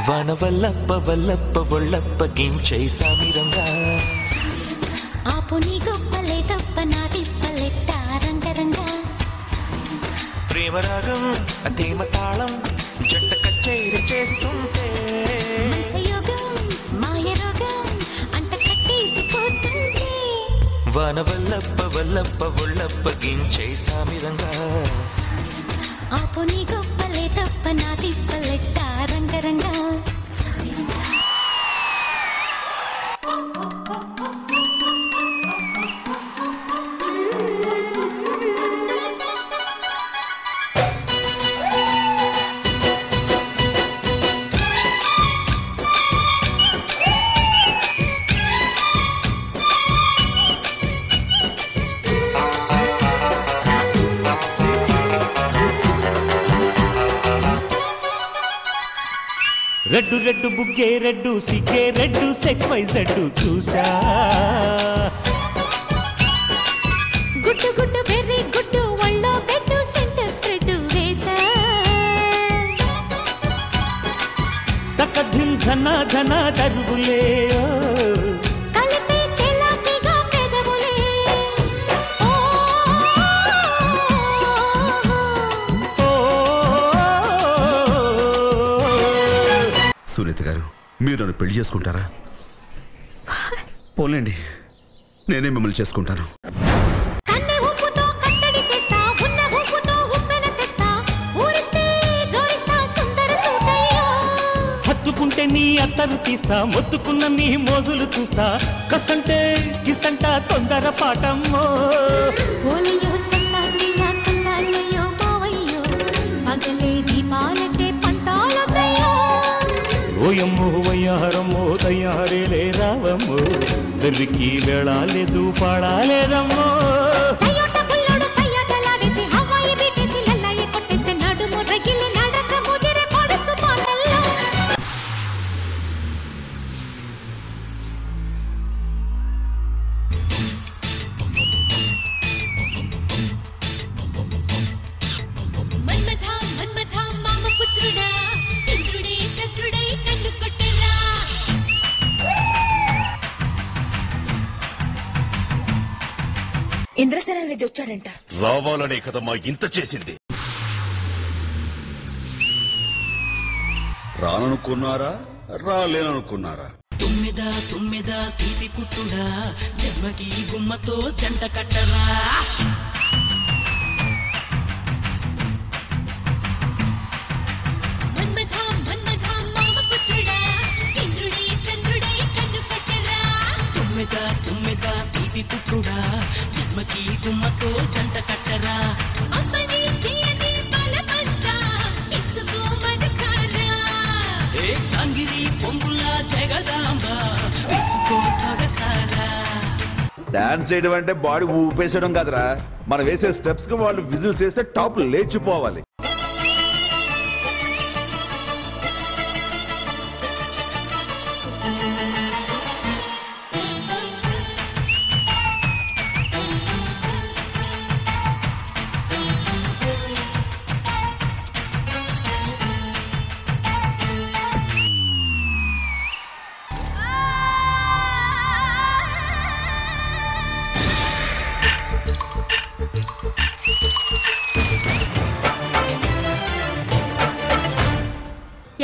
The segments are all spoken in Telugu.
వాన వల్లప్ప వల్లప్ప ఒళ్ళప్ప గించై సామిరంగా ఆపుని గొప్పలే తప్ప నా తిప్పలెట్ట రంగరంగా ప్రేమరాగం తేమ తాళం జంట కచేరి చేస్తుంటే యోగం మాయ రోగం అంట కట్టేసిపోతుంది వాన వల్లప్ప వల్లప్ప ఒళ్ళప్ప గించై సామిరంగా ఆపుని గొప్పలే తప్ప నా తిప్పలెట్ట రంగరంగా రెడ్డు రెడ్డు బుగ్గే రెడ్డు సిగ్గే రెడ్డు సెక్స్ వై జెడ్డు చూసా గుట్టు గుట్టు బెర్రీ గుట్టు ఒళ్ళో బెడ్డు సెంటర్ స్ప్రెడ్ వేసా తక్క ధిమ్ ధన ధన దరుగులే కలిపి చెలాకిగా పెదవులే సునీత గారు మీరు నన్ను పెళ్లి చేసుకుంటారా? పోలేండి, నేనే మిమ్మల్ని చేసుకుంటాను. కన్నె ఊపుతో కట్టడి చేస్తా ఉన్న ఊపుతో ఉప్పెన తెస్తా ఊరిస్తే జోరిస్తా సుందర సూటయ్యో హత్తుకుంటే నీ అత్తరు తీస్తా మొత్తుకున్న నీ మోజులు చూస్తా కసంటే కిసంట తొందర పాటమ్మో ఓలయ్యో తసాలియా తందాలయ్యో మావయ్యో పగలే దీపాలకే పంతాలొద్దయ్యో ఓయమ్మో వయ్యారమ్మో తయారేలే రావమ్మో వెర్రికి వెళ్ళాలేదు పాడాలేదమ్మో అయ్యోట పుల్లోడు సయ్యాటలాడేసి హవాయి బీటేసి లల్లాయి కొట్టేస్తే నడుము రగిలి నడక ముదిరే పడుచు పాటల్లో మన్మథ మన్మథ మామ పుత్రుడా ఇంద్రుడే చంద్రుడే కన్ను కొట్టరా ఇంద్రసేన రెడ్డి వచ్చాడంట. రావాలనే కదమ్మా ఇంత చేసింది. రాననుకున్నారా రాలేననుకున్నారా? తుమ్మెదా తుమ్మెదా తీపి కుట్టుడా జన్మకి గుమ్మతో జంట కట్టరా మన్మథ మన్మథ మామ పుత్రుడా ఇంద్రుడే చంద్రుడే కన్ను కొట్టరా తుమ్మెదా తుమ్మెదా తీపి కుట్టుడా జన్మకి గుమ్మతో జంట కట్టరా అమ్మని తీయని బలమంతా ఎక్స్పో మనసారా ఏ చాంగిరి పొంగులా జగదాంబ విచ్చుకో సొగసారా. డాన్స్ చేయడం అంటే బాడీ ఊపేసడం కాదురా, మనం వేసే స్టెప్స్ కి వాళ్ళు విజిల్స్ వేస్తే టాప్ లేచిపోవాలి.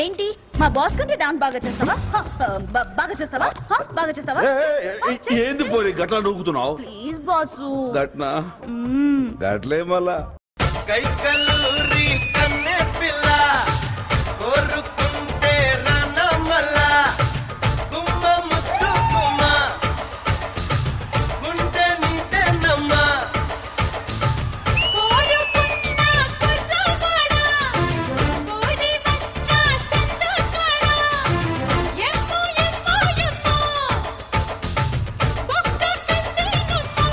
ఏంటి మా బాస్ కంటే డాన్స్ బాగా చేస్తావా? బాగా చేస్తావా? బాగా చేస్తావా? ఏంది పోయి గట్లా నూగుతున్నావు? Please boss. గట్నా గట్లే మళ్ళా కైకల్లూరి కన్నె పిల్ల కోరుకుంటే రానమల్ల గుమ్మ ముద్దు గుమ్మ గుండె నిండెనమ్మ కోరుకున్నా కుర్రవాడా కోడి బచ్చా సందకాడా ఎమ్మో ఎమ్మో ఎమ్మో ఒక్క కందేనమ్మో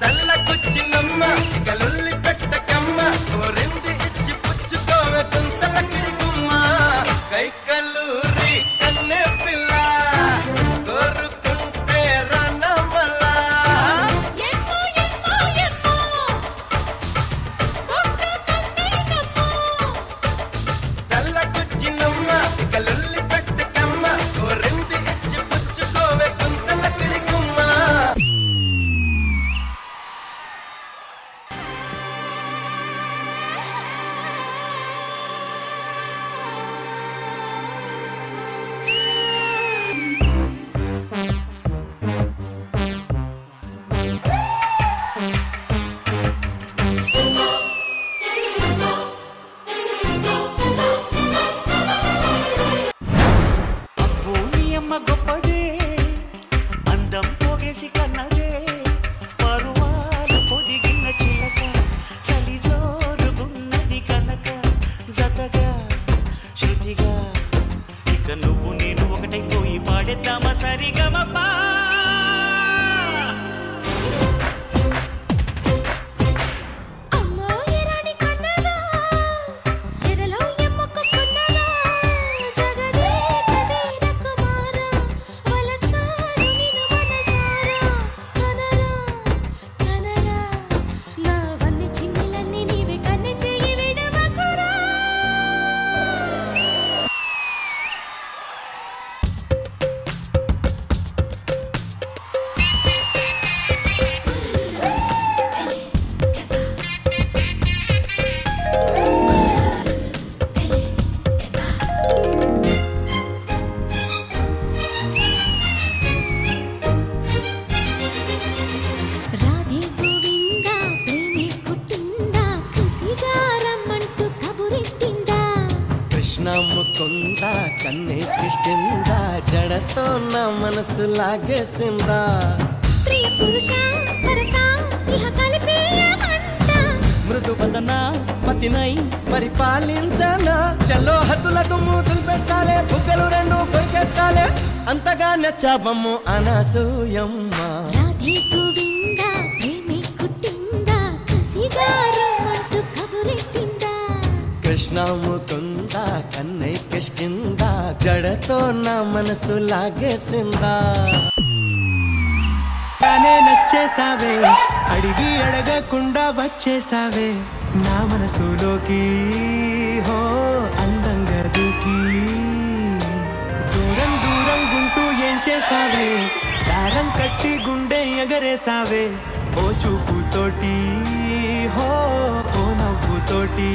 చల్లకొచ్చినమ్మ ఇక లొల్లి పెట్టకమ్మ కోరింది గమ సరి గమ పా ముకుందా కన్నే కృష్ణిందా జడతో నా మనసు లాగేసిందా ప్రియ పురుష వరస ఇహ కలిపేయమంట మృదు వదన పతినై పరిపాలించనా చలో హద్దుల దుమ్ము దులిపేస్తాలే బుగ్గలు రెండు కొరికేస్తాలే అంతగా నచ్చావమ్ము అనసూయమ్మ రాధే గోవిందా ప్రేమే కుట్టిందా కసిగారమ్మంటూ కబురెట్టిందా కృష్ణ ముకుందా కన్నే కిష్కిందా జడతో నా మనసు లాగేసిందా తానే నచ్చేసావే అడిగి అడగకుండా వచ్చేసావే నా మనసులోకి హో అందంగా దూకి దూరం దూరం గుంటూ ఏం చేసావే దారం కట్టి గుండె ఎగరేసావే ఓ చూపుతోటి హో ఓ నవ్వుతోటి